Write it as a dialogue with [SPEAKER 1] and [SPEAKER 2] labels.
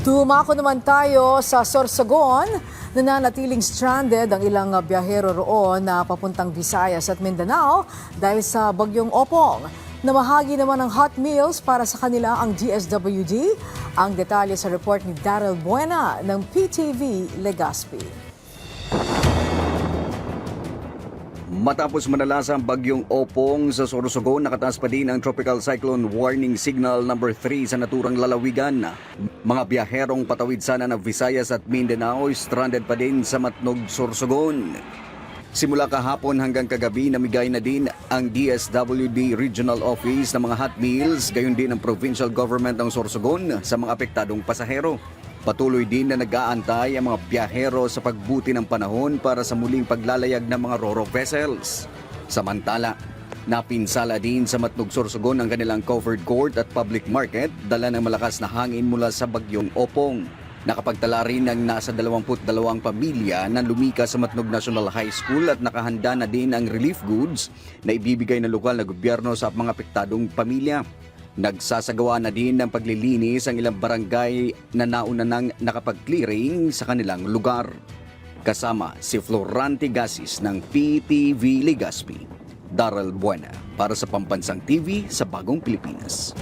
[SPEAKER 1] Dumako naman tayo sa Sorsogon. Nananatiling stranded ang ilang biyahero roon na papuntang Visayas at Mindanao dahil sa bagyong Opong. Namahagi naman ng hot meals para sa kanila ang DSWD. Ang detalye sa report ni Daryl Buena ng PTV Legazpi.
[SPEAKER 2] Matapos manalasa ang bagyong Opong sa Sorsogon, nakataas pa din ang Tropical Cyclone Warning Signal number 3 sa naturang lalawigan. Mga biyaherong patawid sana ng Visayas at Mindanao stranded pa din sa Matnog, Sorsogon. Simula kahapon hanggang kagabi, namigay na din ang DSWD Regional Office ng mga hot meals, gayon din ang provincial government ng Sorsogon sa mga apektadong pasahero. Patuloy din na nag-aantay ang mga biyahero sa pagbuti ng panahon para sa muling paglalayag ng mga ro-ro vessels. Samantala, napinsala din sa Matnog, Sorsogon ang kanilang covered court at public market dala ng malakas na hangin mula sa bagyong Opong. Nakapagtala rin ng nasa 22 pamilya na lumikas sa Matnog National High School at nakahanda na din ang relief goods na ibibigay ng lokal na gobyerno sa mga apektadong pamilya. Nagsasagawa na din ng paglilinis ang ilang barangay na nauna nang nakapag-clearing sa kanilang lugar. Kasama si Florante Gasis ng PTV Legazpi. Daryl Buena para sa Pambansang TV sa Bagong Pilipinas.